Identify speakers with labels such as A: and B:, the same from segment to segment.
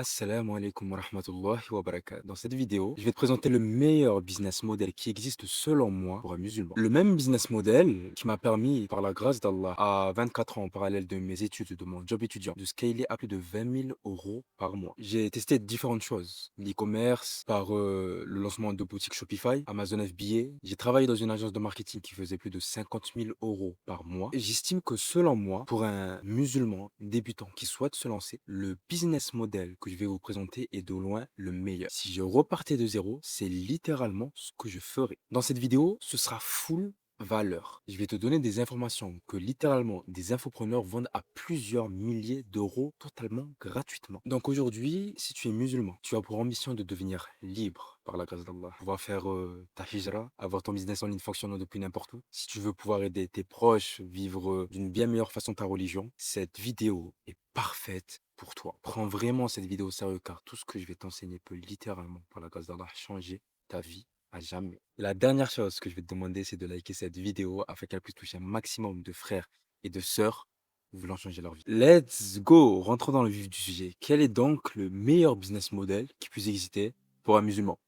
A: Assalamu alaikum wa rahmatullahi wa barakatuh. Dans cette vidéo, je vais te présenter le meilleur business model qui existe selon moi pour un musulman. Le même business model qui m'a permis, par la grâce d'Allah, à 24 ans en parallèle de mes études, de mon job étudiant, de scaler à plus de 20 000 euros par mois. J'ai testé différentes choses. L'e-commerce, par le lancement de boutiques Shopify, Amazon FBA. J'ai travaillé dans une agence de marketing qui faisait plus de 50 000 euros par mois. Et j'estime que selon moi, pour un musulman débutant qui souhaite se lancer, le business model que je vais vous présenter est de loin le meilleur. Si je repartais de zéro, c'est littéralement ce que je ferais. Dans cette vidéo, ce sera full valeur. Je vais te donner des informations que littéralement des infopreneurs vendent à plusieurs milliers d'euros totalement gratuitement. Donc aujourd'hui, si tu es musulman, tu as pour ambition de devenir libre par la grâce d'Allah, pouvoir faire ta hijra, avoir ton business en ligne fonctionnant depuis n'importe où. Si tu veux pouvoir aider tes proches, vivre d'une bien meilleure façon ta religion, cette vidéo est parfaite pour toi. Prends vraiment cette vidéo au sérieux car tout ce que je vais t'enseigner peut littéralement, par la grâce d'Allah, changer ta vie à jamais. La dernière chose que je vais te demander, c'est de liker cette vidéo afin qu'elle puisse toucher un maximum de frères et de sœurs voulant changer leur vie. Let's go! Rentrons dans le vif du sujet. Quel est donc le meilleur business model qui puisse exister pour un musulman?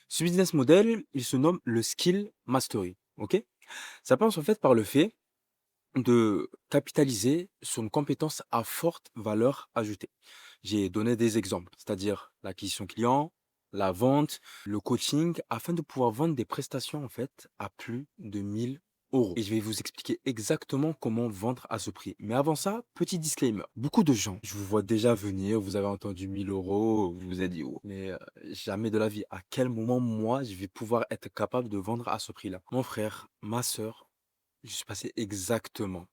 A: Ce business model, il se nomme le skill mastery. Ok? Ça passe en fait par le fait de capitaliser sur une compétence à forte valeur ajoutée. J'ai donné des exemples, c'est-à-dire l'acquisition client, la vente, le coaching, afin de pouvoir vendre des prestations en fait à plus de 1 000 euros. Et je vais vous expliquer exactement comment vendre à ce prix. Mais avant ça, petit disclaimer. Beaucoup de gens, je vous vois déjà venir, vous avez entendu 1 000 euros, vous vous êtes dit, oh, mais jamais de la vie. À quel moment, moi, je vais pouvoir être capable de vendre à ce prix-là? Mon frère, ma sœur, je suis passé exactement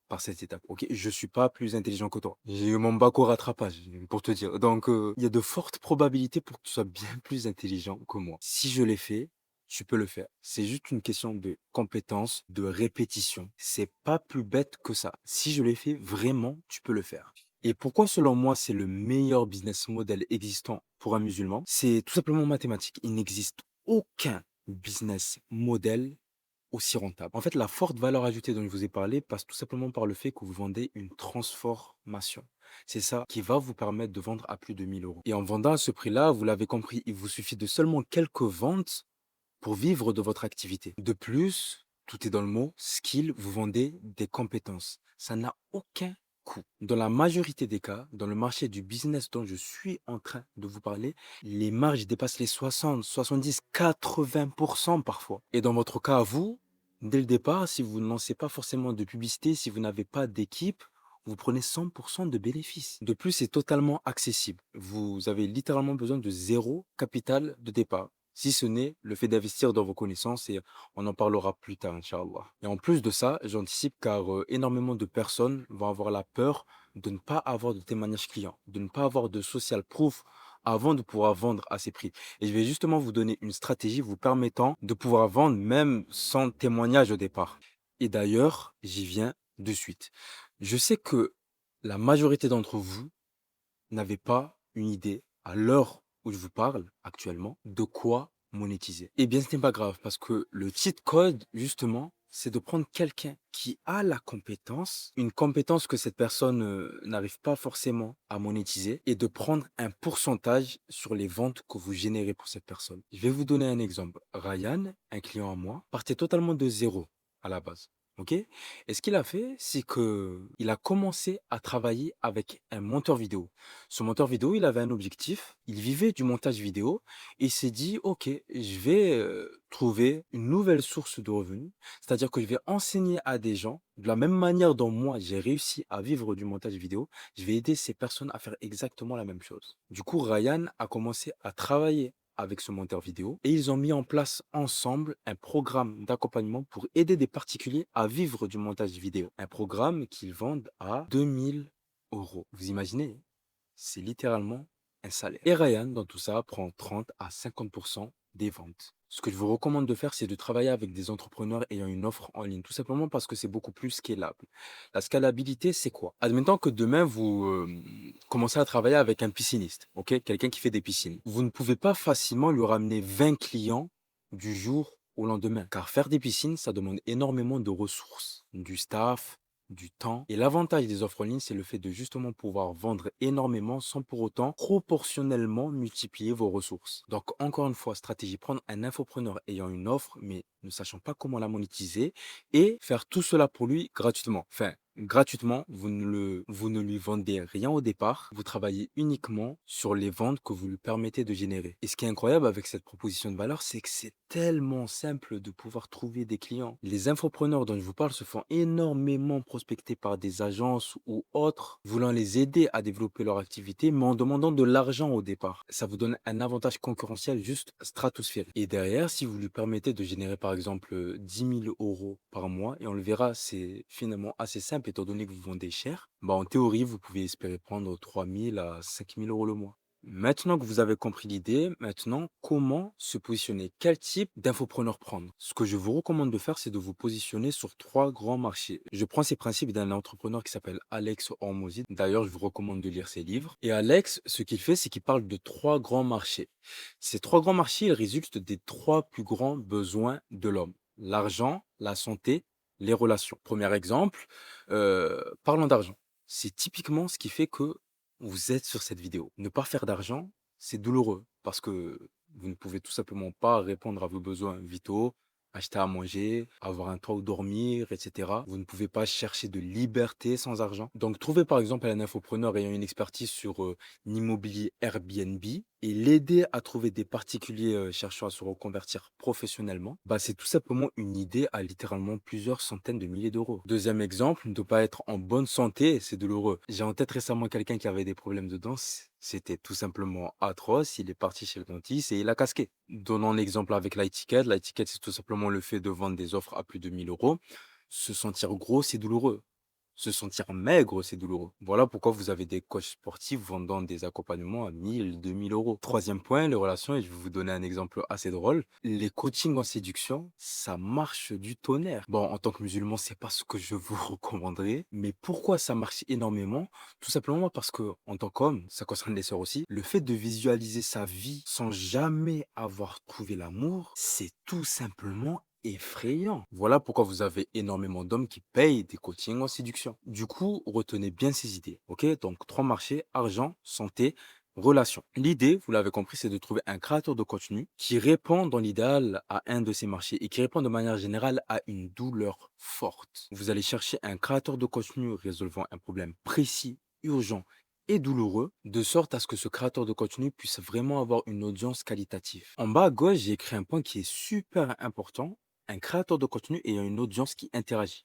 A: par cette étape. OK, je suis pas plus intelligent que toi. J'ai eu mon bac au rattrapage, pour te dire. Donc, il y a de fortes probabilités pour que tu sois bien plus intelligent que moi. Si je l'ai fait, tu peux le faire. C'est juste une question de compétence, de répétition. C'est pas plus bête que ça. Si je l'ai fait, vraiment, tu peux le faire. Et pourquoi, selon moi, c'est le meilleur business model existant pour un musulman? C'est tout simplement mathématique. Il n'existe aucun business model aussi rentable. En fait, la forte valeur ajoutée dont je vous ai parlé passe tout simplement par le fait que vous vendez une transformation. C'est ça qui va vous permettre de vendre à plus de 1 000 euros. Et en vendant à ce prix-là, vous l'avez compris, il vous suffit de seulement quelques ventes pour vivre de votre activité. De plus, tout est dans le mot skill, vous vendez des compétences. Ça n'a aucun coût. Dans la majorité des cas, dans le marché du business dont je suis en train de vous parler, les marges dépassent les 60, 70, 80% parfois. Et dans votre cas, à vous, dès le départ, si vous ne lancez pas forcément de publicité, si vous n'avez pas d'équipe, vous prenez 100% de bénéfices. De plus, c'est totalement accessible. Vous avez littéralement besoin de zéro capital de départ, si ce n'est le fait d'investir dans vos connaissances et on en parlera plus tard, Inch'Allah. Et en plus de ça, j'anticipe car énormément de personnes vont avoir la peur de ne pas avoir de témoignage client, de ne pas avoir de social proof avant de pouvoir vendre à ces prix. Et je vais justement vous donner une stratégie vous permettant de pouvoir vendre même sans témoignage au départ. Et d'ailleurs, j'y viens de suite. Je sais que la majorité d'entre vous n'avez pas une idée, à l'heure où je vous parle actuellement, de quoi monétiser. Eh bien, ce n'est pas grave parce que le cheat code, justement, c'est de prendre quelqu'un qui a la compétence, une compétence que cette personne n'arrive pas forcément à monétiser, et de prendre un pourcentage sur les ventes que vous générez pour cette personne. Je vais vous donner un exemple. Ryan, un client à moi, partait totalement de zéro à la base. OK? Et ce qu'il a fait, c'est que il a commencé à travailler avec un monteur vidéo. Ce monteur vidéo, il avait un objectif, il vivait du montage vidéo et il s'est dit: «OK, je vais, trouver une nouvelle source de revenus, c'est-à-dire que je vais enseigner à des gens, de la même manière dont moi j'ai réussi à vivre du montage vidéo, je vais aider ces personnes à faire exactement la même chose». Du coup, Ryan a commencé à travailler avec ce monteur vidéo et ils ont mis en place ensemble un programme d'accompagnement pour aider des particuliers à vivre du montage vidéo. Un programme qu'ils vendent à 2 000 euros. Vous imaginez? C'est littéralement un salaire. Et Ryan, dans tout ça, prend 30 à 50% des ventes. Ce que je vous recommande de faire, c'est de travailler avec des entrepreneurs ayant une offre en ligne, tout simplement parce que c'est beaucoup plus scalable. La scalabilité, c'est quoi? Admettons que demain, vous commencez à travailler avec un pisciniste, ok? Quelqu'un qui fait des piscines. Vous ne pouvez pas facilement lui ramener 20 clients du jour au lendemain, car faire des piscines, ça demande énormément de ressources, du staff, du temps. Et l'avantage des offres en ligne, c'est le fait de justement pouvoir vendre énormément sans pour autant proportionnellement multiplier vos ressources. Donc, encore une fois, stratégie, prendre un infopreneur ayant une offre, mais ne sachant pas comment la monétiser et faire tout cela pour lui gratuitement. Enfin, gratuitement, vous ne lui vendez rien au départ, vous travaillez uniquement sur les ventes que vous lui permettez de générer. Et ce qui est incroyable avec cette proposition de valeur, c'est que c'est tellement simple de pouvoir trouver des clients. Les infopreneurs dont je vous parle se font énormément prospecter par des agences ou autres voulant les aider à développer leur activité, mais en demandant de l'argent au départ. Ça vous donne un avantage concurrentiel juste stratosphérique. Et derrière, si vous lui permettez de générer par exemple 10 000 euros par mois, et on le verra, c'est finalement assez simple étant donné que vous vendez cher, bah en théorie, vous pouvez espérer prendre 3 000 à 5 000 euros le mois. Maintenant que vous avez compris l'idée, maintenant, comment se positionner? Quel type d'infopreneur prendre? Ce que je vous recommande de faire, c'est de vous positionner sur trois grands marchés. Je prends ces principes d'un entrepreneur qui s'appelle Alex Hormozy. D'ailleurs, je vous recommande de lire ses livres. Et Alex, ce qu'il fait, c'est qu'il parle de trois grands marchés. Ces trois grands marchés, ils résultent des trois plus grands besoins de l'homme. L'argent, la santé, les relations. Premier exemple, parlons d'argent. C'est typiquement ce qui fait que vous êtes sur cette vidéo. Ne pas faire d'argent, c'est douloureux parce que vous ne pouvez tout simplement pas répondre à vos besoins vitaux, acheter à manger, avoir un toit où dormir, etc. Vous ne pouvez pas chercher de liberté sans argent. Donc, trouvez par exemple un infopreneur ayant une expertise sur l'immobilier Airbnb et l'aider à trouver des particuliers cherchant à se reconvertir professionnellement. Bah, c'est tout simplement une idée à littéralement plusieurs centaines de milliers d'euros. Deuxième exemple, ne pas être en bonne santé, c'est douloureux. J'ai en tête récemment quelqu'un qui avait des problèmes de dents. C'était tout simplement atroce. Il est parti chez le dentiste et il a casqué. Donnons l'exemple avec l'iTicket. l'iTicket, c'est tout simplement le fait de vendre des offres à plus de 1 000 euros. Se sentir gros, c'est douloureux. Se sentir maigre, c'est douloureux. Voilà pourquoi vous avez des coachs sportifs vendant des accompagnements à 1 000, 2 000 euros. Troisième point, les relations, et je vais vous donner un exemple assez drôle. Les coachings en séduction, ça marche du tonnerre. Bon, en tant que musulman, c'est pas ce que je vous recommanderais, mais pourquoi ça marche énormément? Tout simplement parce que, en tant qu'homme, ça concerne les sœurs aussi, le fait de visualiser sa vie sans jamais avoir trouvé l'amour, c'est tout simplement effrayant. Voilà pourquoi vous avez énormément d'hommes qui payent des coachings en séduction. Du coup, retenez bien ces idées. Ok? Donc, trois marchés, argent, santé, relations. L'idée, vous l'avez compris, c'est de trouver un créateur de contenu qui répond dans l'idéal à un de ces marchés et qui répond de manière générale à une douleur forte. Vous allez chercher un créateur de contenu résolvant un problème précis, urgent et douloureux, de sorte à ce que ce créateur de contenu puisse vraiment avoir une audience qualitative. En bas à gauche, j'ai écrit un point qui est super important, un créateur de contenu ayant une audience qui interagit,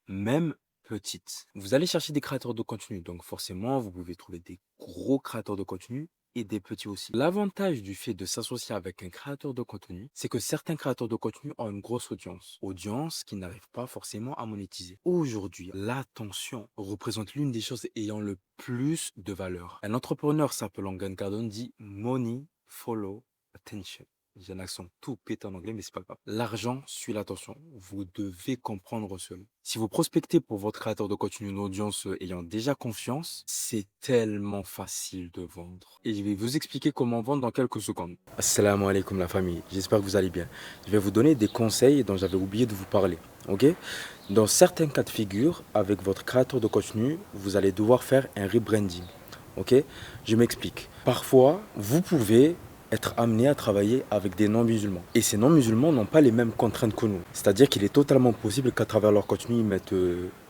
A: même petite. Vous allez chercher des créateurs de contenu, donc forcément, vous pouvez trouver des gros créateurs de contenu et des petits aussi. L'avantage du fait de s'associer avec un créateur de contenu, c'est que certains créateurs de contenu ont une grosse audience. Audience qui n'arrive pas forcément à monétiser. Aujourd'hui, l'attention représente l'une des choses ayant le plus de valeur. Un entrepreneur s'appelant Grant Cardone dit Money follow attention. J'ai un accent tout pété en anglais, mais c'est pas grave. L'argent suit l'attention. Vous devez comprendre cela. Si vous prospectez pour votre créateur de contenu une audience ayant déjà confiance, c'est tellement facile de vendre. Et je vais vous expliquer comment vendre dans quelques secondes. Assalamu alaikum la famille, j'espère que vous allez bien. Je vais vous donner des conseils dont j'avais oublié de vous parler. Ok? Dans certains cas de figure, avec votre créateur de contenu, vous allez devoir faire un rebranding. Ok? Je m'explique. Parfois, vous pouvez être amené à travailler avec des non-musulmans. Et ces non-musulmans n'ont pas les mêmes contraintes que nous. C'est-à-dire qu'il est totalement possible qu'à travers leur contenu, ils mettent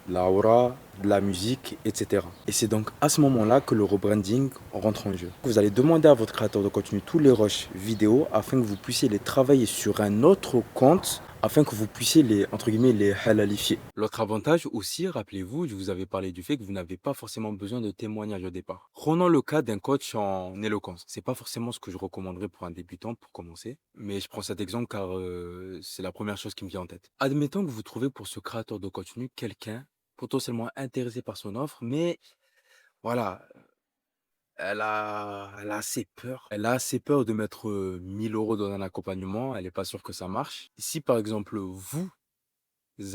A: la aura, de la musique, etc. Et c'est donc à ce moment-là que le rebranding rentre en jeu. Vous allez demander à votre créateur de contenu tous les rushs vidéo afin que vous puissiez les travailler sur un autre compte afin que vous puissiez les, entre guillemets, les halalifier. L'autre avantage aussi, rappelez-vous, je vous avais parlé du fait que vous n'avez pas forcément besoin de témoignages au départ. Prenons le cas d'un coach en éloquence. C'est pas forcément ce que je recommanderais pour un débutant pour commencer, mais je prends cet exemple car c'est la première chose qui me vient en tête. Admettons que vous trouvez pour ce créateur de contenu quelqu'un potentiellement intéressé par son offre, mais voilà, elle a assez peur. Elle a assez peur de mettre 1 000 euros dans un accompagnement. Elle n'est pas sûre que ça marche. Si par exemple, vous,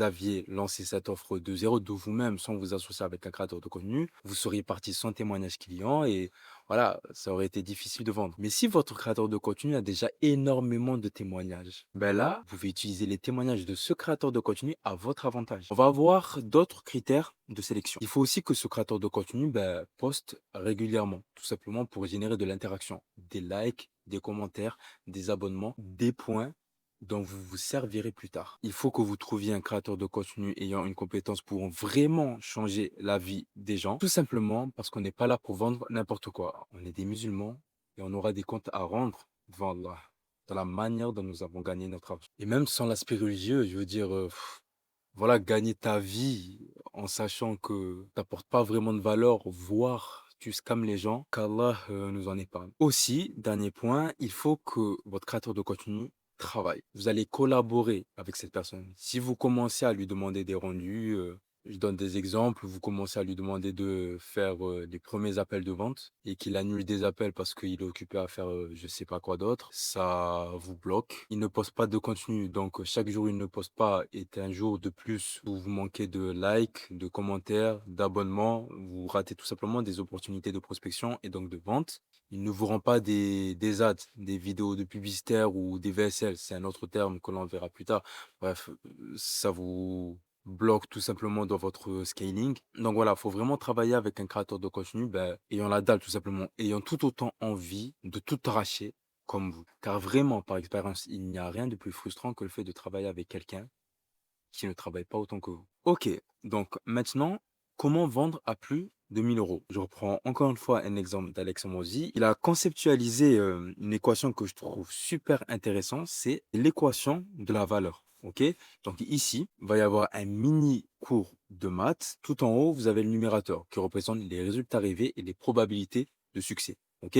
A: aviez lancé cette offre de zéro de vous-même sans vous associer avec un créateur de contenu, vous seriez parti sans témoignage client et voilà, ça aurait été difficile de vendre. Mais si votre créateur de contenu a déjà énormément de témoignages, ben là, vous pouvez utiliser les témoignages de ce créateur de contenu à votre avantage. On va avoir d'autres critères de sélection. Il faut aussi que ce créateur de contenu poste régulièrement, tout simplement pour générer de l'interaction, des likes, des commentaires, des abonnements, des points dont vous vous servirez plus tard. Il faut que vous trouviez un créateur de contenu ayant une compétence pour vraiment changer la vie des gens, tout simplement parce qu'on n'est pas là pour vendre n'importe quoi. On est des musulmans et on aura des comptes à rendre devant Allah, dans la manière dont nous avons gagné notre argent. Et même sans l'aspect religieux, je veux dire, voilà, gagner ta vie en sachant que t'apportes pas vraiment de valeur, voire tu scams les gens, qu'Allah nous en épargne. Aussi, dernier point, il faut que votre créateur de contenu travaille. Vous allez collaborer avec cette personne. Si vous commencez à lui demander des rendus, je donne des exemples, vous commencez à lui demander de faire les premiers appels de vente et qu'il annule des appels parce qu'il est occupé à faire je sais pas quoi d'autre, ça vous bloque. Il ne poste pas de contenu, donc chaque jour il ne poste pas est un jour de plus où vous manquez de likes, de commentaires, d'abonnements, vous ratez tout simplement des opportunités de prospection et donc de vente. Il ne vous rend pas des ads, des vidéos de publicitaires ou des VSL, c'est un autre terme que l'on verra plus tard. Bref, ça vous bloque tout simplement dans votre scaling. Donc voilà, il faut vraiment travailler avec un créateur de contenu ayant la dalle tout simplement, ayant tout autant envie de tout arracher comme vous. Car vraiment, par expérience, il n'y a rien de plus frustrant que le fait de travailler avec quelqu'un qui ne travaille pas autant que vous. Ok, donc maintenant, comment vendre à plus de 1000 euros? Je reprends encore une fois un exemple d'Alex Hormozy. Il a conceptualisé une équation que je trouve super intéressante, c'est l'équation de la valeur. Ok, donc ici, il va y avoir un mini cours de maths. Tout en haut, vous avez le numérateur qui représente les résultats arrivés et les probabilités de succès. Ok,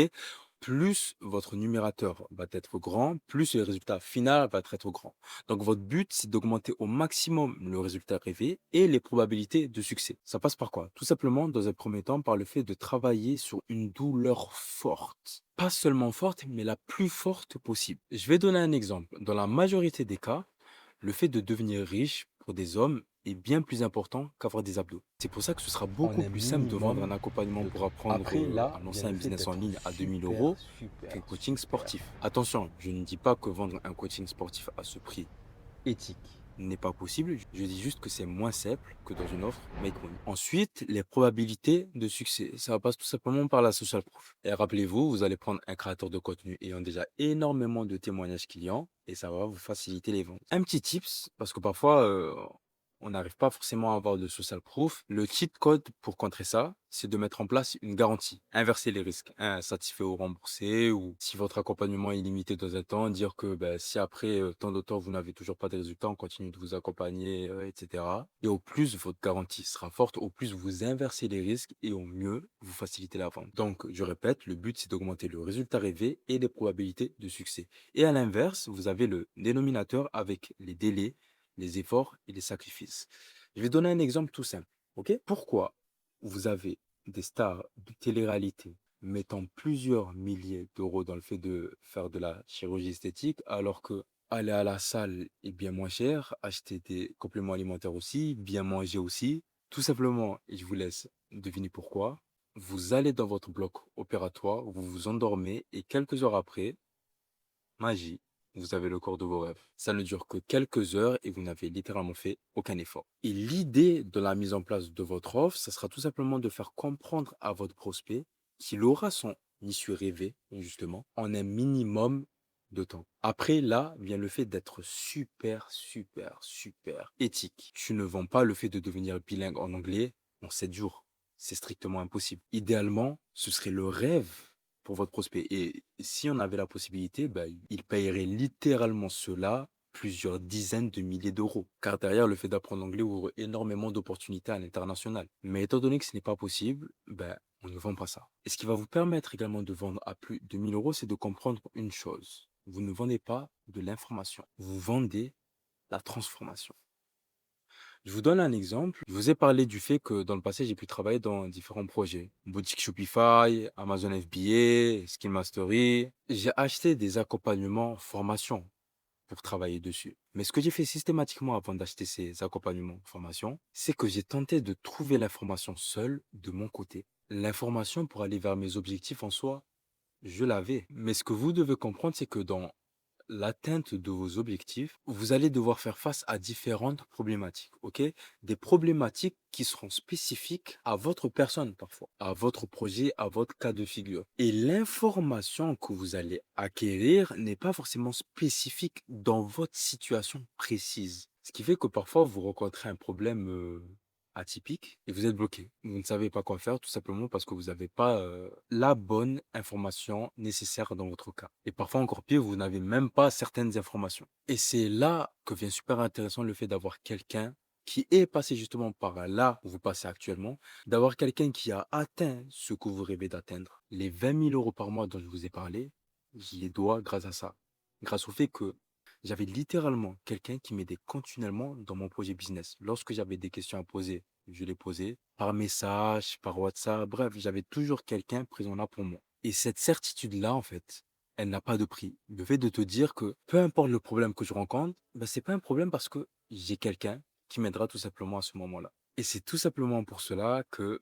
A: plus votre numérateur va être grand, plus le résultat final va être grand. Donc, votre but, c'est d'augmenter au maximum le résultat rêvé et les probabilités de succès. Ça passe par quoi? Tout simplement, dans un premier temps, par le fait de travailler sur une douleur forte. Pas seulement forte, mais la plus forte possible. Je vais donner un exemple. Dans la majorité des cas, le fait de devenir riche pour des hommes est bien plus important qu'avoir des abdos. C'est pour ça que ce sera
B: En
A: beaucoup
B: un
A: plus simple de vendre un
B: minimum
A: accompagnement
B: de
A: pour
B: temps.
A: apprendre
B: Après,
A: à
B: là vient
A: lancer
B: le
A: un
B: fait
A: business en
B: d'être
A: ligne à 2000
B: super,
A: euros
B: super,
A: qu'un coaching
B: super
A: sportif. Attention, je ne dis pas que vendre un coaching sportif à ce prix
B: éthique.
A: n'est pas possible. Je dis juste que c'est moins simple que dans une offre Make Money. Ensuite, les probabilités de succès. Ça passe tout simplement par la social proof. Et rappelez-vous, vous allez prendre un créateur de contenu ayant déjà énormément de témoignages clients et ça va vous faciliter les ventes. Un petit tips, parce que parfois, on n'arrive pas forcément à avoir de social proof. Le cheat code pour contrer ça, c'est de mettre en place une garantie. Inverser les risques. Satisfait ou remboursé, ou si votre accompagnement est limité dans un temps, dire que si après tant de temps vous n'avez toujours pas de résultats, on continue de vous accompagner, etc. Et au plus votre garantie sera forte, au plus vous inversez les risques et au mieux vous facilitez la vente. Donc, je répète, le but c'est d'augmenter le résultat rêvé et les probabilités de succès. Et à l'inverse, vous avez le dénominateur avec les délais, les efforts et les sacrifices. Je vais donner un exemple tout simple. Ok? Pourquoi vous avez des stars de télé-réalité mettant plusieurs milliers d'euros dans le fait de faire de la chirurgie esthétique, alors que aller à la salle est bien moins cher, acheter des compléments alimentaires aussi, bien manger aussi, tout simplement, et je vous laisse deviner pourquoi, vous allez dans votre bloc opératoire, vous vous endormez et quelques heures après, magie, vous avez le corps de vos rêves. Ça ne dure que quelques heures et vous n'avez littéralement fait aucun effort. Et l'idée de la mise en place de votre offre, ça sera tout simplement de faire comprendre à votre prospect qu'il aura son issue rêvée, justement, en un minimum de temps. Après, là, vient le fait d'être super, super, super éthique. Tu ne vends pas le fait de devenir bilingue en anglais en 7 jours. C'est strictement impossible. Idéalement, ce serait le rêve pour votre prospect. Et si on avait la possibilité, il payerait littéralement cela plusieurs dizaines de milliers d'euros. Car derrière, le fait d'apprendre l'anglais ouvre énormément d'opportunités à l'international. Mais étant donné que ce n'est pas possible, on ne vend pas ça. Et ce qui va vous permettre également de vendre à plus de 1000 euros, c'est de comprendre une chose. Vous ne vendez pas de l'information. Vous vendez la transformation. Je vous donne un exemple. Je vous ai parlé du fait que dans le passé, j'ai pu travailler dans différents projets. Boutique Shopify, Amazon FBA, Skill Mastery. J'ai acheté des accompagnements formation pour travailler dessus. Mais ce que j'ai fait systématiquement avant d'acheter ces accompagnements de formation, c'est que j'ai tenté de trouver l'information seule de mon côté. L'information pour aller vers mes objectifs en soi, je l'avais. Mais ce que vous devez comprendre, c'est que dans l'atteinte de vos objectifs, vous allez devoir faire face à différentes problématiques, ok? Des problématiques qui seront spécifiques à votre personne parfois, à votre projet, à votre cas de figure. Et l'information que vous allez acquérir n'est pas forcément spécifique dans votre situation précise. Ce qui fait que parfois vous rencontrez un problème atypique et vous êtes bloqué. Vous ne savez pas quoi faire tout simplement parce que vous n'avez pas la bonne information nécessaire dans votre cas. Et parfois encore pire, vous n'avez même pas certaines informations. Et c'est là que vient super intéressant le fait d'avoir quelqu'un qui est passé justement par là où vous passez actuellement, d'avoir quelqu'un qui a atteint ce que vous rêvez d'atteindre. Les 20 000 € par mois dont je vous ai parlé, j'y les dois grâce à ça. Grâce au fait que j'avais littéralement quelqu'un qui m'aidait continuellement dans mon projet business. Lorsque j'avais des questions à poser, je les posais par message, par WhatsApp, bref, j'avais toujours quelqu'un présent là pour moi. Et cette certitude-là, en fait, elle n'a pas de prix. Le fait de te dire que peu importe le problème que je rencontre, ben, c'est pas un problème parce que j'ai quelqu'un qui m'aidera tout simplement à ce moment-là. Et c'est tout simplement pour cela que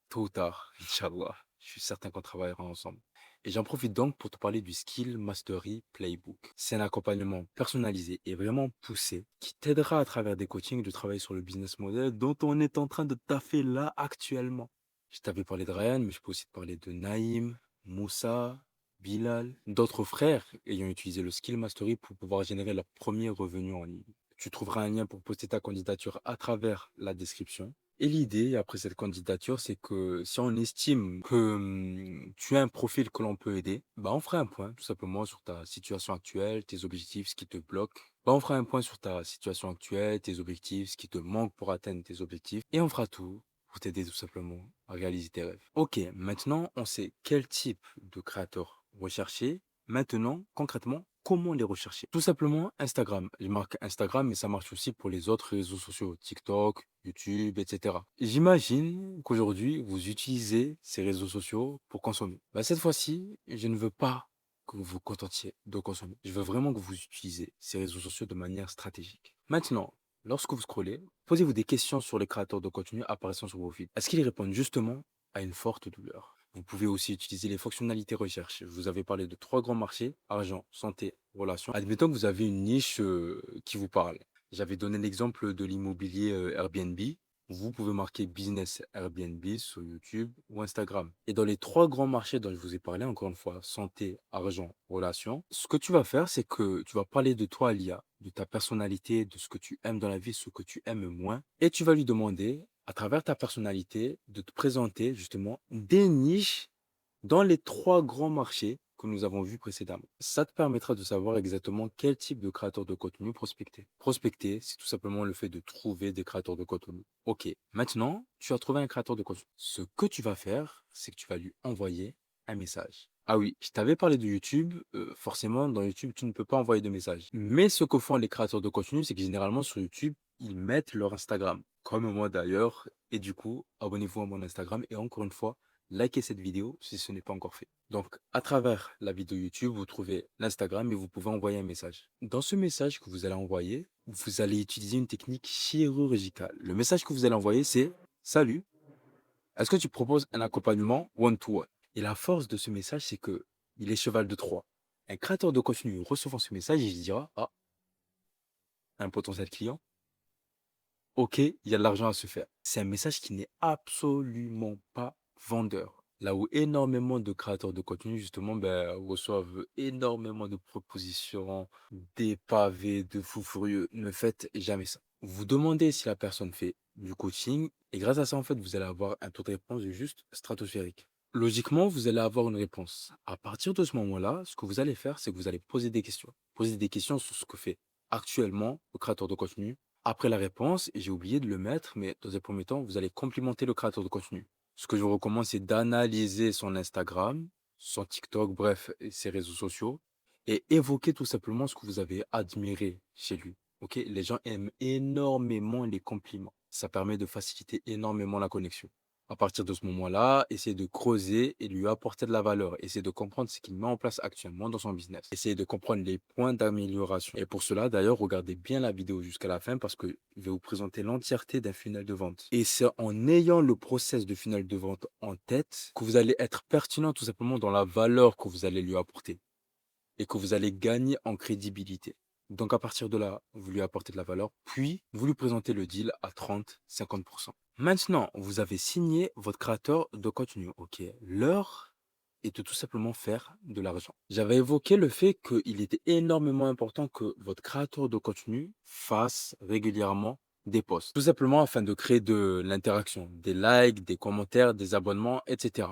A: tôt ou tard, Inch'Allah, je suis certain qu'on travaillera ensemble. Et j'en profite donc pour te parler du Skill Mastery Playbook. C'est un accompagnement personnalisé et vraiment poussé qui t'aidera à travers des coachings de travailler sur le business model dont on est en train de taffer là actuellement. Je t'avais parlé de Ryan, mais je peux aussi te parler de Naïm, Moussa, Bilal, d'autres frères ayant utilisé le Skill Mastery pour pouvoir générer leur premier revenu en ligne. Tu trouveras un lien pour poster ta candidature à travers la description. Et l'idée, après cette candidature, c'est que si on estime que tu as un profil que l'on peut aider, bah on fera un point tout simplement sur ta situation actuelle, tes objectifs, ce qui te bloque. Bah on fera un point sur ta situation actuelle, tes objectifs, ce qui te manque pour atteindre tes objectifs. Et on fera tout pour t'aider tout simplement à réaliser tes rêves. Ok, maintenant on sait quel type de créateur rechercher. Maintenant, concrètement, comment les rechercher? Tout simplement Instagram. Je marque Instagram, mais ça marche aussi pour les autres réseaux sociaux, TikTok, YouTube, etc. J'imagine qu'aujourd'hui, vous utilisez ces réseaux sociaux pour consommer. Bah, cette fois-ci, je ne veux pas que vous vous contentiez de consommer. Je veux vraiment que vous utilisez ces réseaux sociaux de manière stratégique. Maintenant, lorsque vous scrollez, posez-vous des questions sur les créateurs de contenu apparaissant sur vos feeds. Est-ce qu'ils répondent justement à une forte douleur? Vous pouvez aussi utiliser les fonctionnalités recherche. Je vous avais parlé de 3 grands marchés, argent, santé, relations. Admettons que vous avez une niche qui vous parle. J'avais donné l'exemple de l'immobilier Airbnb. Vous pouvez marquer business Airbnb sur YouTube ou Instagram. Et dans les 3 grands marchés dont je vous ai parlé, encore une fois, santé, argent, relations, ce que tu vas faire, c'est que tu vas parler de toi à l'IA, de ta personnalité, de ce que tu aimes dans la vie, ce que tu aimes moins. Et tu vas lui demander, à travers ta personnalité, de te présenter justement des niches dans les 3 grands marchés que nous avons vus précédemment. Ça te permettra de savoir exactement quel type de créateur de contenu prospecter. Prospecter, c'est tout simplement le fait de trouver des créateurs de contenu. Ok, maintenant, tu as trouvé un créateur de contenu. Ce que tu vas faire, c'est que tu vas lui envoyer un message. Ah oui, je t'avais parlé de YouTube. Forcément, dans YouTube, tu ne peux pas envoyer de message. Mais ce que font les créateurs de contenu, c'est que généralement sur YouTube, ils mettent leur Instagram, comme moi d'ailleurs. Et du coup, abonnez-vous à mon Instagram. Et encore une fois, likez cette vidéo si ce n'est pas encore fait. Donc, à travers la vidéo YouTube, vous trouvez l'Instagram et vous pouvez envoyer un message. Dans ce message que vous allez envoyer, vous allez utiliser une technique chirurgicale. Le message que vous allez envoyer, c'est: Salut, est-ce que tu proposes un accompagnement one-to-one? Et la force de ce message, c'est que il est cheval de Troie. Un créateur de contenu recevant ce message, il se dira: Ah, un potentiel client, ok, il y a de l'argent à se faire. C'est un message qui n'est absolument pas vendeur. Là où énormément de créateurs de contenu, justement, ben, reçoivent énormément de propositions, des pavés de fous furieux. Ne faites jamais ça. Vous demandez si la personne fait du coaching et grâce à ça, en fait, vous allez avoir un taux de réponse juste stratosphérique. Logiquement, vous allez avoir une réponse. À partir de ce moment-là, ce que vous allez faire, c'est que vous allez poser des questions. Poser des questions sur ce que fait actuellement le créateur de contenu. Après la réponse, et j'ai oublié de le mettre, mais dans un premier temps, vous allez complimenter le créateur de contenu. Ce que je vous recommande, c'est d'analyser son Instagram, son TikTok, bref, et ses réseaux sociaux, et évoquer tout simplement ce que vous avez admiré chez lui. Ok? Les gens aiment énormément les compliments. Ça permet de faciliter énormément la connexion. À partir de ce moment-là, essayez de creuser et lui apporter de la valeur. Essayez de comprendre ce qu'il met en place actuellement dans son business. Essayez de comprendre les points d'amélioration. Et pour cela, d'ailleurs, regardez bien la vidéo jusqu'à la fin parce que je vais vous présenter l'entièreté d'un funnel de vente. Et c'est en ayant le process de funnel de vente en tête que vous allez être pertinent tout simplement dans la valeur que vous allez lui apporter et que vous allez gagner en crédibilité. Donc à partir de là, vous lui apportez de la valeur, puis vous lui présentez le deal à 30-50%. Maintenant, vous avez signé votre créateur de contenu. Ok, l'heure est de tout simplement faire de l'argent. J'avais évoqué le fait qu'il était énormément important que votre créateur de contenu fasse régulièrement des posts. Tout simplement afin de créer de l'interaction, des likes, des commentaires, des abonnements, etc.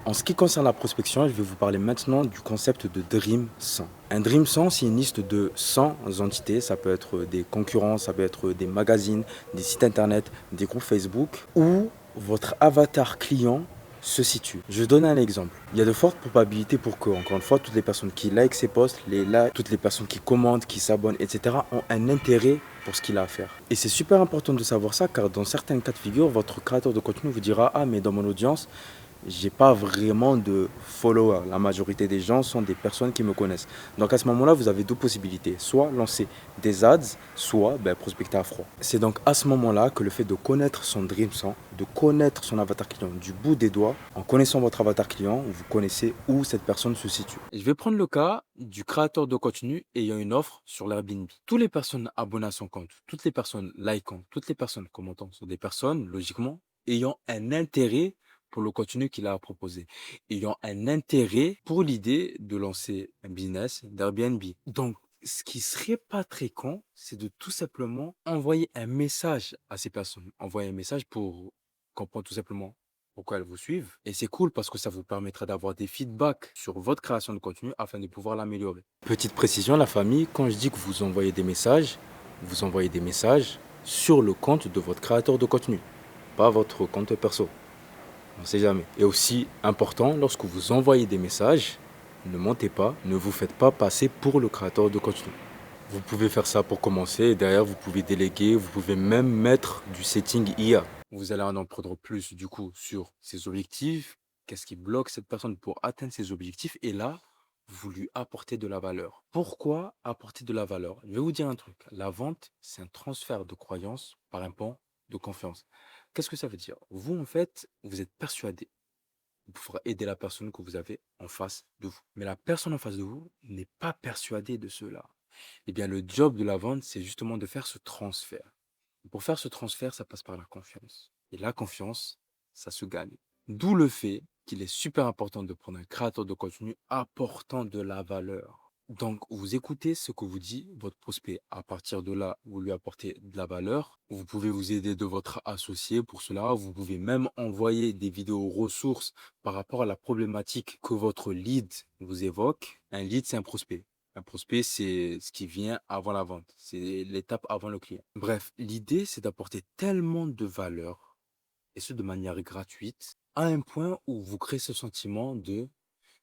A: En ce qui concerne la prospection, je vais vous parler maintenant du concept de Dream 100. Un Dream 100, c'est une liste de 100 entités. Ça peut être des concurrents, ça peut être des magazines, des sites internet, des groupes Facebook, où votre avatar client se situe. Je donne un exemple. Il y a de fortes probabilités pour que, encore une fois, toutes les personnes qui like ces posts, toutes les personnes qui commentent, qui s'abonnent, etc., ont un intérêt pour ce qu'il a à faire. Et c'est super important de savoir ça, car dans certains cas de figure, votre créateur de contenu vous dira: ah, mais dans mon audience, j'ai pas vraiment de followers. La majorité des gens sont des personnes qui me connaissent. Donc à ce moment-là, vous avez deux possibilités. Soit lancer des ads, soit prospecter à froid. C'est donc à ce moment-là que le fait de connaître son Dream 100, de connaître son avatar client du bout des doigts, en connaissant votre avatar client, vous connaissez où cette personne se situe. Je vais prendre le cas du créateur de contenu ayant une offre sur l'Airbnb. Toutes les personnes abonnées à son compte, toutes les personnes likant, toutes les personnes commentant sont des personnes, logiquement, ayant un intérêt pour le contenu qu'il a à proposer, ayant un intérêt pour l'idée de lancer un business d'Airbnb. Donc, ce qui serait pas très con, c'est de tout simplement envoyer un message à ces personnes. Envoyer un message pour comprendre tout simplement pourquoi elles vous suivent. Et c'est cool parce que ça vous permettra d'avoir des feedbacks sur votre création de contenu afin de pouvoir l'améliorer. Petite précision, la famille, quand je dis que vous envoyez des messages sur le compte de votre créateur de contenu, pas votre compte perso. On ne sait jamais. Et aussi important, lorsque vous envoyez des messages, ne mentez pas, ne vous faites pas passer pour le créateur de contenu. Vous pouvez faire ça pour commencer et derrière vous pouvez déléguer, vous pouvez même mettre du setting IA. Vous allez en apprendre plus du coup sur ses objectifs, qu'est-ce qui bloque cette personne pour atteindre ses objectifs et là, vous lui apportez de la valeur. Pourquoi apporter de la valeur? Je vais vous dire un truc. La vente, c'est un transfert de croyance par un pan de confiance. Qu'est-ce que ça veut dire? Vous, en fait, vous êtes persuadé de pouvoir aider la personne que vous avez en face de vous. Mais la personne en face de vous n'est pas persuadée de cela. Eh bien, le job de la vente, c'est justement de faire ce transfert. Pour faire ce transfert, ça passe par la confiance. Et la confiance, ça se gagne. D'où le fait qu'il est super important de prendre un créateur de contenu apportant de la valeur. Donc, vous écoutez ce que vous dit votre prospect. À partir de là, vous lui apportez de la valeur. Vous pouvez vous aider de votre associé pour cela. Vous pouvez même envoyer des vidéos ressources par rapport à la problématique que votre lead vous évoque. Un lead, c'est un prospect. Un prospect, c'est ce qui vient avant la vente. C'est l'étape avant le client. Bref, l'idée, c'est d'apporter tellement de valeur, et ce de manière gratuite, à un point où vous créez ce sentiment de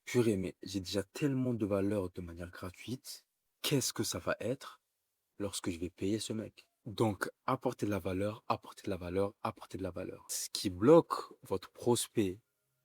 A: purée, mais j'ai déjà tellement de valeur de manière gratuite. Qu'est-ce que ça va être lorsque je vais payer ce mec? Donc, apporter de la valeur, apporter de la valeur, apporter de la valeur. Ce qui bloque votre prospect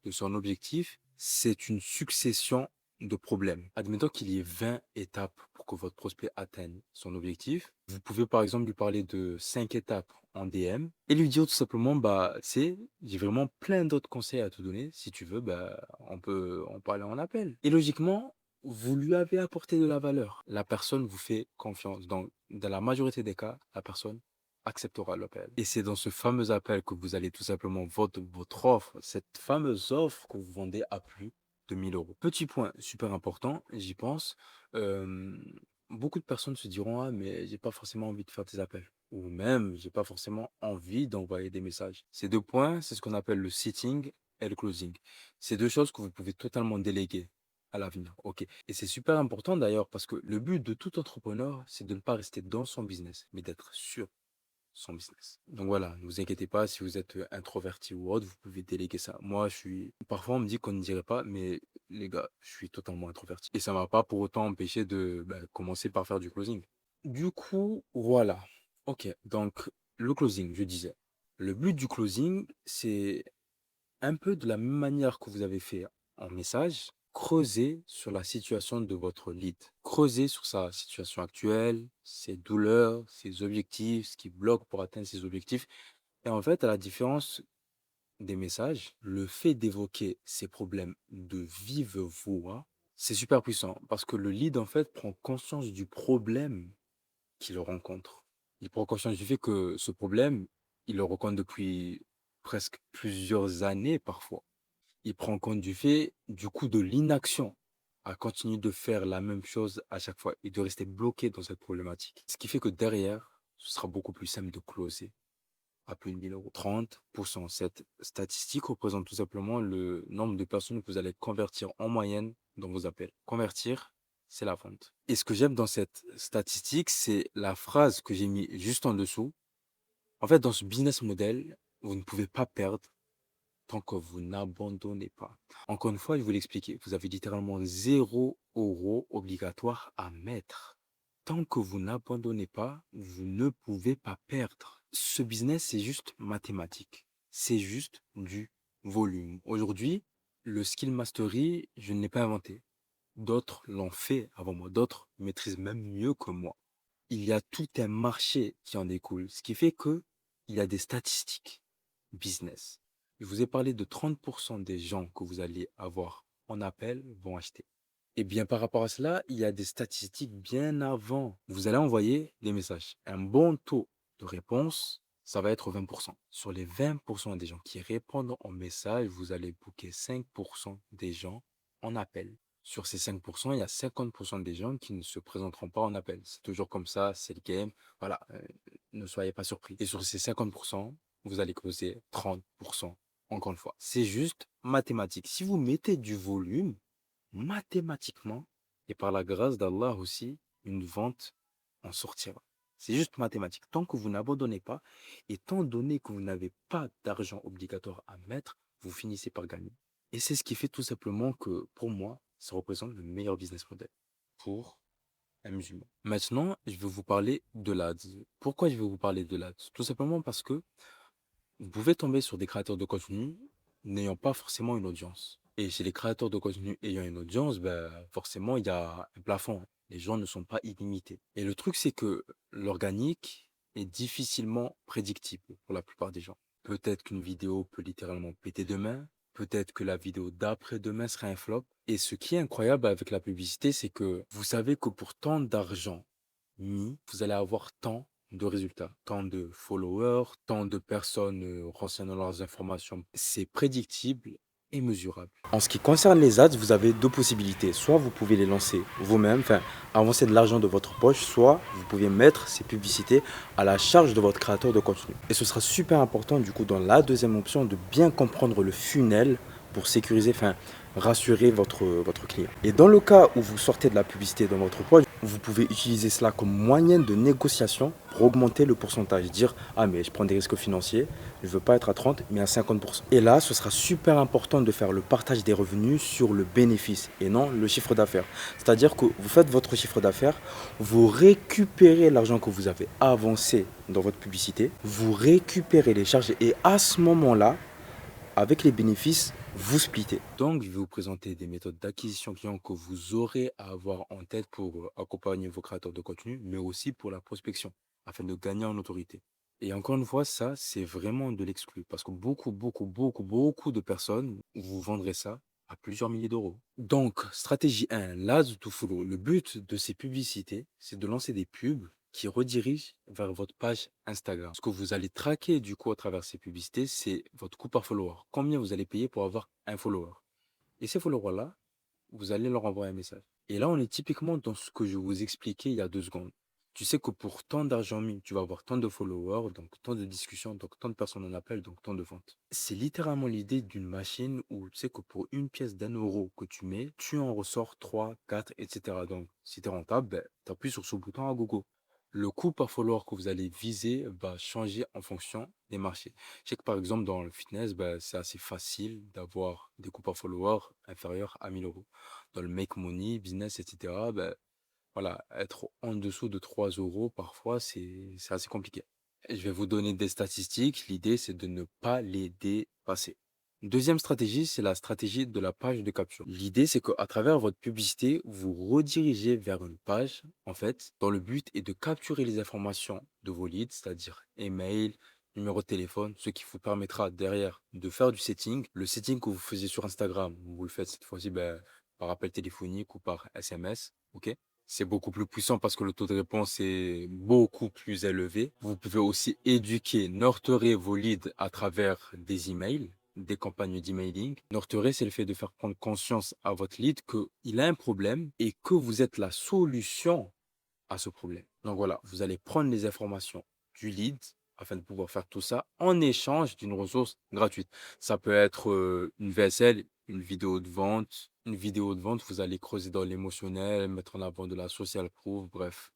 A: de son objectif, c'est une succession de problèmes. Admettons qu'il y ait 20 étapes pour que votre prospect atteigne son objectif. Vous pouvez par exemple lui parler de 5 étapes en DM et lui dire tout simplement, bah, c'est, j'ai vraiment plein d'autres conseils à te donner. Si tu veux, bah, on peut en parler en appel. Et logiquement, vous lui avez apporté de la valeur. La personne vous fait confiance. Donc, dans la majorité des cas, la personne acceptera l'appel. Et c'est dans ce fameux appel que vous allez tout simplement vendre votre offre, cette fameuse offre que vous vendez à plus de 1 000 euros. Petit point super important, j'y pense. euh, Beaucoup de personnes se diront: ah, mais j'ai pas forcément envie de faire des appels. Ou même, j'ai pas forcément envie d'envoyer des messages. Ces deux points, c'est ce qu'on appelle le sitting et le closing. C'est deux choses que vous pouvez totalement déléguer à l'avenir. Ok. Et c'est super important d'ailleurs parce que le but de tout entrepreneur, c'est de ne pas rester dans son business, mais d'être sur son business. Donc voilà, ne vous inquiétez pas, si vous êtes introverti ou autre, vous pouvez déléguer ça. Moi, je suis. Parfois, on me dit qu'on ne dirait pas, mais les gars, je suis totalement introverti. Et ça ne m'a pas pour autant empêché de commencer par faire du closing. Du coup, voilà. Ok, donc le closing, je disais. Le but du closing, c'est Un peu de la même manière que vous avez fait en message, creusez sur la situation de votre lead. Creusez sur sa situation actuelle, ses douleurs, ses objectifs, ce qui bloque pour atteindre ses objectifs. Et en fait, à la différence des messages, le fait d'évoquer ces problèmes de vive voix, c'est super puissant parce que le lead, en fait, prend conscience du problème qu'il rencontre. Il prend conscience du fait que ce problème, il le rencontre depuis presque plusieurs années parfois. Il prend compte du fait, du coup, de l'inaction à continuer de faire la même chose à chaque fois et de rester bloqué dans cette problématique. Ce qui fait que derrière, ce sera beaucoup plus simple de closer à plus de 1 000 euros. 30%. Cette statistique représente tout simplement le nombre de personnes que vous allez convertir en moyenne dans vos appels. Convertir, c'est la vente. Et ce que j'aime dans cette statistique, c'est la phrase que j'ai mis juste en dessous. En fait, dans ce business model, vous ne pouvez pas perdre tant que vous n'abandonnez pas. Encore une fois, je vais vous l'expliquer. Vous avez littéralement 0 € obligatoire à mettre. Tant que vous n'abandonnez pas, vous ne pouvez pas perdre. Ce business, c'est juste mathématique. C'est juste du volume. Aujourd'hui, le skill mastery, je ne l'ai pas inventé. D'autres l'ont fait avant moi. D'autres maîtrisent même mieux que moi. Il y a tout un marché qui en découle, ce qui fait que il y a des statistiques business. Je vous ai parlé de 30% des gens que vous allez avoir en appel vont acheter. Et bien par rapport à cela, il y a des statistiques bien avant. Vous allez envoyer des messages. Un bon taux de réponse, ça va être 20%. Sur les 20% des gens qui répondent en message, vous allez booker 5% des gens en appel. Sur ces 5%, il y a 50% des gens qui ne se présenteront pas en appel. C'est toujours comme ça, c'est le game. Voilà, ne soyez pas surpris. Et sur ces 50%, vous allez causer 30%. Encore une fois, c'est juste mathématique. Si vous mettez du volume, mathématiquement, et par la grâce d'Allah aussi, une vente en sortira. C'est juste mathématique. Tant que vous n'abandonnez pas, et tant donné que vous n'avez pas d'argent obligatoire à mettre, vous finissez par gagner. Et c'est ce qui fait tout simplement que, pour moi, ça représente le meilleur business model pour un musulman. Maintenant, je vais vous parler de l'ADS. Pourquoi je vais vous parler de l'ADS? Tout simplement parce que vous pouvez tomber sur des créateurs de contenu n'ayant pas forcément une audience. Et chez les créateurs de contenu ayant une audience, ben, forcément, il y a un plafond. Les gens ne sont pas illimités. Et le truc, c'est que l'organique est difficilement prédictible pour la plupart des gens. Peut-être qu'une vidéo peut littéralement péter demain. Peut-être que la vidéo d'après-demain sera un flop. Et ce qui est incroyable avec la publicité, c'est que vous savez que pour tant d'argent mis, vous allez avoir tant de résultats, tant de followers, tant de personnes renseignant leurs informations. C'est prédictible et mesurable. En ce qui concerne les ads, vous avez deux possibilités. Soit vous pouvez les lancer vous-même, enfin avancer de l'argent de votre poche, soit vous pouvez mettre ces publicités à la charge de votre créateur de contenu. Et ce sera super important du coup dans la deuxième option de bien comprendre le funnel pour sécuriser, enfin rassurer votre client. Et dans le cas où vous sortez de la publicité dans votre poche, vous pouvez utiliser cela comme moyen de négociation pour augmenter le pourcentage. Dire, ah mais je prends des risques financiers, je ne veux pas être à 30, mais à 50%. Et là, ce sera super important de faire le partage des revenus sur le bénéfice et non le chiffre d'affaires. C'est-à-dire que vous faites votre chiffre d'affaires, vous récupérez l'argent que vous avez avancé dans votre publicité, vous récupérez les charges et à ce moment-là, avec les bénéfices, vous splittez. Donc, je vais vous présenter des méthodes d'acquisition clients que vous aurez à avoir en tête pour accompagner vos créateurs de contenu, mais aussi pour la prospection, afin de gagner en autorité. Et encore une fois, ça, c'est vraiment de l'exclu, parce que beaucoup de personnes vous vendrez ça à plusieurs milliers d'euros. Donc, stratégie 1, l'Ads to Follow. Le but de ces publicités, c'est de lancer des pubs qui redirige vers votre page Instagram. Ce que vous allez traquer du coup à travers ces publicités, c'est votre coût par follower. Combien vous allez payer pour avoir un follower. Et ces followers-là, vous allez leur envoyer un message. Et là, on est typiquement dans ce que je vous expliquais il y a 2 secondes. Tu sais que pour tant d'argent mis, tu vas avoir tant de followers, donc tant de discussions, donc tant de personnes en appel, donc tant de ventes. C'est littéralement l'idée d'une machine où tu sais que pour une pièce d'1 € que tu mets, tu en ressors 3, 4, etc. Donc, si tu es rentable, ben, tu appuies sur ce bouton à gogo. Le coût par follower que vous allez viser va changer en fonction des marchés. Je sais que par exemple, dans le fitness, ben, c'est assez facile d'avoir des coûts par follower inférieurs à 1 000 euros. Dans le make money, business, etc., ben, voilà, être en dessous de 3 € parfois, c'est assez compliqué. Et je vais vous donner des statistiques. L'idée, c'est de ne pas les dépasser. Deuxième stratégie, c'est la stratégie de la page de capture. L'idée, c'est qu'à travers votre publicité, vous redirigez vers une page, en fait, dont le but est de capturer les informations de vos leads, c'est-à-dire email, numéro de téléphone, ce qui vous permettra derrière de faire du setting. Le setting que vous faisiez sur Instagram, vous le faites cette fois-ci par appel téléphonique ou par SMS, ok? C'est beaucoup plus puissant parce que le taux de réponse est beaucoup plus élevé. Vous pouvez aussi éduquer, nurturer vos leads à travers des emails, des campagnes d'emailing. Nurturer, c'est le fait de faire prendre conscience à votre lead qu'il a un problème et que vous êtes la solution à ce problème. Donc voilà, vous allez prendre les informations du lead afin de pouvoir faire tout ça en échange d'une ressource gratuite. Ça peut être une VSL, une vidéo de vente. Une vidéo de vente, vous allez creuser dans l'émotionnel, mettre en avant de la social proof, bref,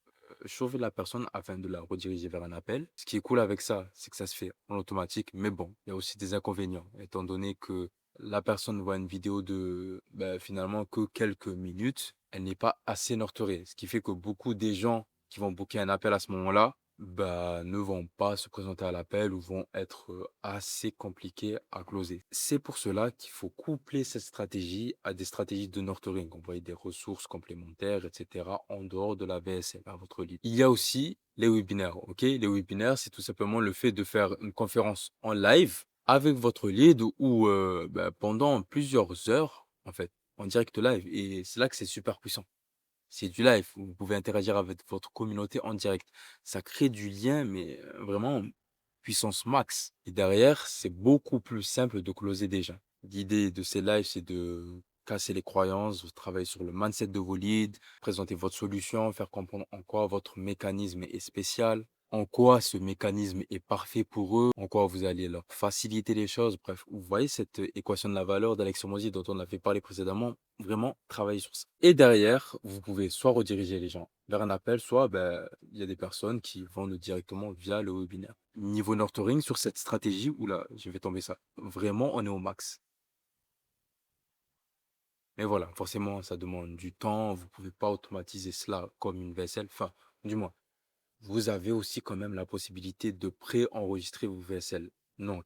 A: chauffer la personne afin de la rediriger vers un appel. Ce qui est cool avec ça, c'est que ça se fait en automatique, mais bon, il y a aussi des inconvénients, étant donné que la personne voit une vidéo de finalement que quelques minutes, elle n'est pas assez nurturée. Ce qui fait que beaucoup des gens qui vont booker un appel à ce moment-là, ne vont pas se présenter à l'appel ou vont être assez compliqués à closer. C'est pour cela qu'il faut coupler cette stratégie à des stratégies de nurturing, envoyer des ressources complémentaires, etc., en dehors de la VSL à votre lead. Il y a aussi les webinaires, ok? Les webinaires, c'est tout simplement le fait de faire une conférence en live avec votre lead ou pendant plusieurs heures, en fait, en direct live. Et c'est là que c'est super puissant. C'est du live, vous pouvez interagir avec votre communauté en direct. Ça crée du lien, mais vraiment puissance max. Et derrière, c'est beaucoup plus simple de closer déjà. L'idée de ces lives, c'est de casser les croyances, travailler sur le mindset de vos leads, présenter votre solution, faire comprendre en quoi votre mécanisme est spécial, en quoi ce mécanisme est parfait pour eux, en quoi vous allez leur faciliter les choses. Bref, vous voyez cette équation de la valeur d'Alex Hormozy dont on avait parlé précédemment, vraiment travailler sur ça. Et derrière, vous pouvez soit rediriger les gens vers un appel, soit il y a des personnes qui vont directement via le webinaire. Niveau nurturing sur cette stratégie, oula, je vais tomber ça. Vraiment, on est au max. Mais voilà, forcément, ça demande du temps. Vous pouvez pas automatiser cela comme une VSL. Enfin, du moins, vous avez aussi quand même la possibilité de pré-enregistrer vos VSL. Non,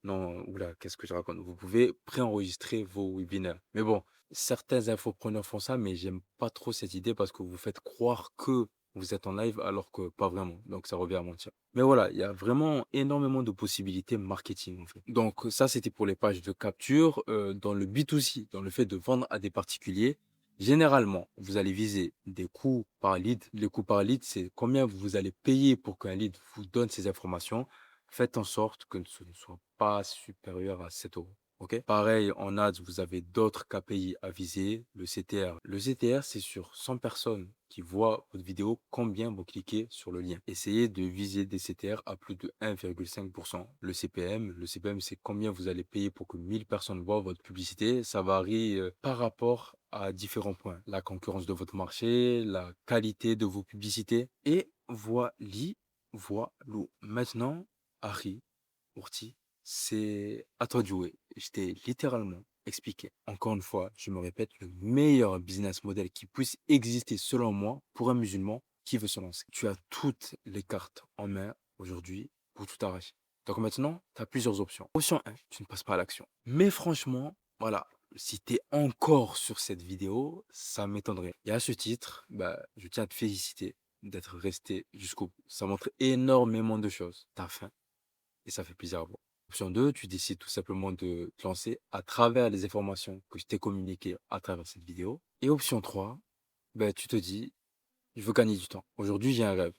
A: non, oula, qu'est-ce que je raconte? Vous pouvez pré-enregistrer vos webinaires. Mais bon, certains infopreneurs font ça, mais j'aime pas trop cette idée parce que vous faites croire que vous êtes en live alors que pas vraiment. Donc ça revient à mentir. Mais voilà, il y a vraiment énormément de possibilités marketing en fait. Donc ça, c'était pour les pages de capture. Dans le B2C, dans le fait de vendre à des particuliers, généralement, vous allez viser des coûts par lead. Les coûts par lead, c'est combien vous allez payer pour qu'un lead vous donne ces informations. Faites en sorte que ce ne soit pas supérieur à 7 euros. Ok. Pareil, en ads, vous avez d'autres KPI à viser. Le CTR. Le CTR, c'est sur 100 personnes qui voient votre vidéo, combien vous cliquez sur le lien. Essayez de viser des CTR à plus de 1,5%. Le CPM, c'est combien vous allez payer pour que 1000 personnes voient votre publicité. Ça varie par rapport à différents points. La concurrence de votre marché, la qualité de vos publicités. Et voilà, voilà. Maintenant, Harry, Ourti, c'est à toi de jouer. Je t'ai littéralement expliqué. Encore une fois, je me répète, le meilleur business model qui puisse exister selon moi pour un musulman qui veut se lancer. Tu as toutes les cartes en main aujourd'hui pour tout arracher. Donc maintenant, tu as plusieurs options. Option 1, tu ne passes pas à l'action. Mais franchement, voilà, si tu es encore sur cette vidéo, ça m'étonnerait. Et à ce titre, je tiens à te féliciter d'être resté jusqu'au bout. Ça montre énormément de choses. Tu as faim et ça fait plaisir à voir. Option 2, tu décides tout simplement de te lancer à travers les informations que je t'ai communiquées à travers cette vidéo. Et option 3, tu te dis, je veux gagner du temps. Aujourd'hui, j'ai un rêve.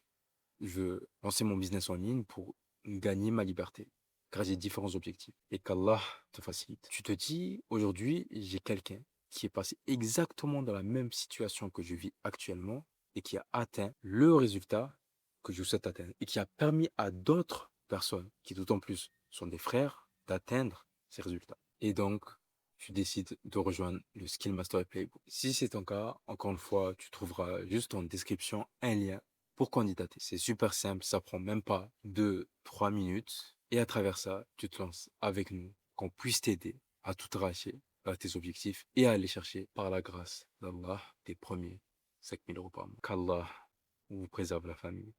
A: Je veux lancer mon business en ligne pour gagner ma liberté. Car j'ai différents objectifs. Et qu'Allah te facilite. Tu te dis, aujourd'hui, j'ai quelqu'un qui est passé exactement dans la même situation que je vis actuellement et qui a atteint le résultat que je souhaite atteindre. Et qui a permis à d'autres personnes, qui d'autant plus sont des frères, d'atteindre ces résultats. Et donc, tu décides de rejoindre le Skill Mastery Playbook. Si c'est ton cas, encore une fois, tu trouveras juste en description un lien pour candidater. C'est super simple, ça prend même pas 2, 3 minutes. Et à travers ça, tu te lances avec nous, qu'on puisse t'aider à tout arracher à tes objectifs et à aller chercher, par la grâce d'Allah, tes premiers 5000 euros par mois. Qu'Allah vous préserve la famille.